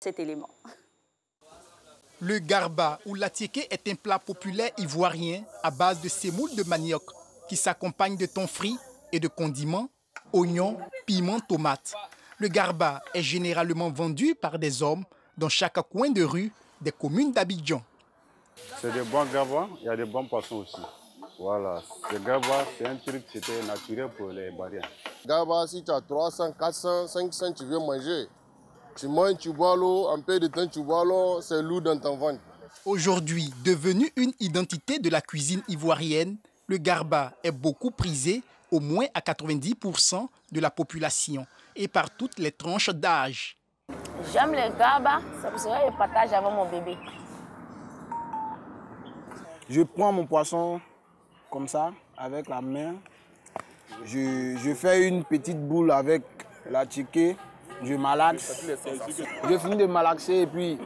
cet élément. Le garba ou l'attiéké est un plat populaire ivoirien à base de semoule de manioc qui s'accompagne de thon frit et de condiments, oignons, piments, tomates. Le garba est généralement vendu par des hommes dans chaque coin de rue des communes d'Abidjan. C'est des bons garbas, il y a des bons poissons aussi. Voilà, le garba, c'est un truc, c'était naturel pour les barrières. Garba, si tu as 300, 400, 500, tu veux manger. Tu manges, tu bois l'eau, un peu de temps, tu bois l'eau, c'est lourd dans ton ventre. Aujourd'hui, devenu une identité de la cuisine ivoirienne, le garba est beaucoup prisé, au moins à 90% de la population et par toutes les tranches d'âge. J'aime le garba, c'est pour ça que je partage avec mon bébé. Je prends mon poisson comme ça, avec la main. Je fais une petite boule avec la ticket. Je malaxe. Je finis de malaxer et puis...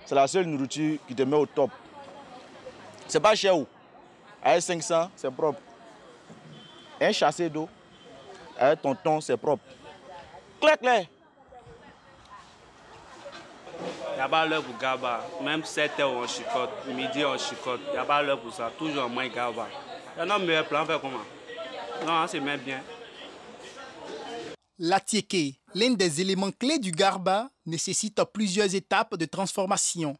C'est la seule nourriture qui te met au top. C'est pas cher. Avec 500, c'est propre. Un chassé d'eau, avec ton thon, c'est propre. Clac, clac. Il n'y a pas l'heure pour garba. Même 7 heures on chicote, midi on chicote. Il n'y a pas l'heure pour ça. Toujours moins garba. Il y a un meilleur plan, fait comment? Non, c'est même bien. L'attiéké, l'un des éléments clés du garba, nécessite plusieurs étapes de transformation.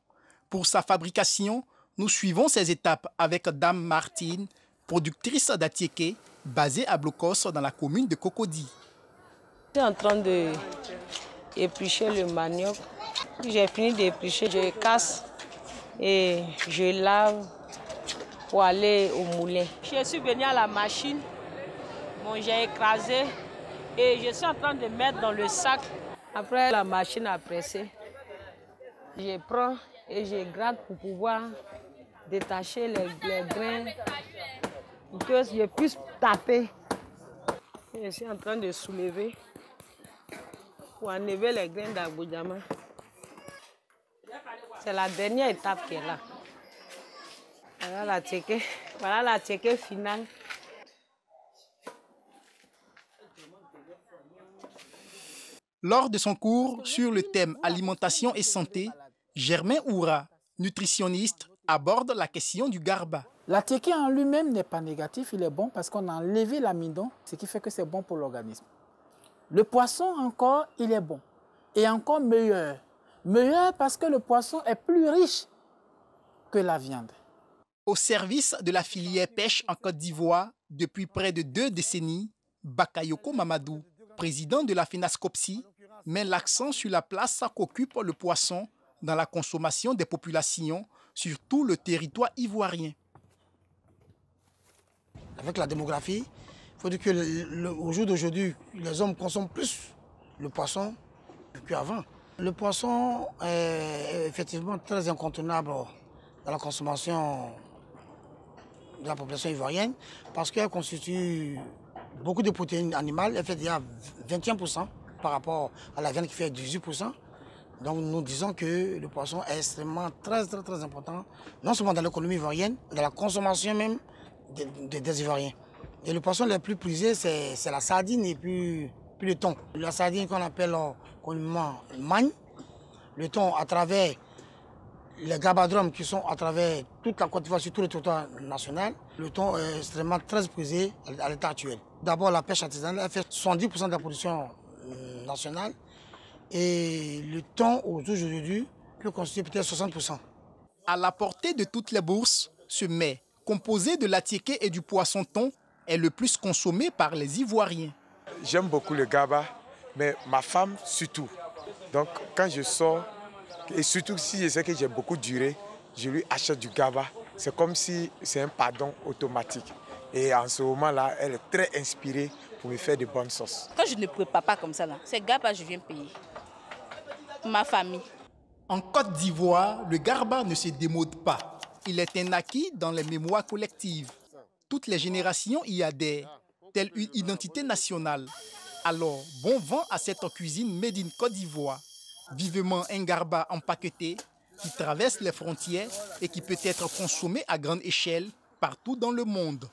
Pour sa fabrication, nous suivons ces étapes avec Dame Martine, productrice d'attiéké, basée à Blocos dans la commune de Cocody. Je suis en train d'éplucher le manioc. J'ai fini d'éplucher, je casse et je lave pour aller au moulin. Je suis venue à la machine, bon, j'ai écrasé et je suis en train de mettre dans le sac. Après la machine a pressé, je prends et je gratte pour pouvoir détacher les grains pour que je puisse taper. Je suis en train de soulever pour enlever les grains d'Aboudjama. C'est la dernière étape qui est là. Voilà la tchéké finale. Lors de son cours sur le thème alimentation et santé, Germain Oura, nutritionniste, aborde la question du garba. L'attiéké en lui-même n'est pas négatif, il est bon parce qu'on a enlevé l'amidon, ce qui fait que c'est bon pour l'organisme. Le poisson encore, il est bon et encore meilleur. Meilleur parce que le poisson est plus riche que la viande. Au service de la filière pêche en Côte d'Ivoire, depuis près de 2 décennies, Bakayoko Mamadou, président de la FENASCOPSI, met l'accent sur la place qu'occupe le poisson dans la consommation des populations sur tout le territoire ivoirien. Avec la démographie, il faut dire qu'au jour d'aujourd'hui, les hommes consomment plus le poisson qu'avant. Le poisson est effectivement très incontournable dans la consommation de la population ivoirienne parce qu'elle constitue beaucoup de protéines animales. Elle fait déjà 21% par rapport à la viande qui fait 18%. Donc nous disons que le poisson est extrêmement très important, non seulement dans l'économie ivoirienne, dans la consommation même des Ivoiriens. Et le poisson le plus prisé, c'est la sardine et puis le thon. La sardine qu'on appelle communément magne, le thon à travers les gabadromes qui sont à travers toute la Côte d'Ivoire, sur tout le territoire national. Le thon est extrêmement très prisé à l'état actuel. D'abord, la pêche artisanale, elle fait 70% de la production nationale. Et le thon, au jour d'aujourd'hui, peut constituer peut-être 60%. À la portée de toutes les bourses, ce mets, composé de l'attiéké et du poisson thon, est le plus consommé par les Ivoiriens. J'aime beaucoup le garba, mais ma femme surtout. Donc quand je sors, et surtout si je sais que j'ai beaucoup duré, je lui achète du garba. C'est comme si c'est un pardon automatique. Et en ce moment-là, elle est très inspirée pour me faire de bonnes sauces. Quand je ne prépare pas comme ça, c'est garba que je viens payer. Ma famille. En Côte d'Ivoire, le garba ne se démode pas. Il est un acquis dans les mémoires collectives. Toutes les générations y adhèrent, telle une identité nationale. Alors, bon vent à cette cuisine made in Côte d'Ivoire. Vivement un garba empaqueté qui traverse les frontières et qui peut être consommé à grande échelle partout dans le monde.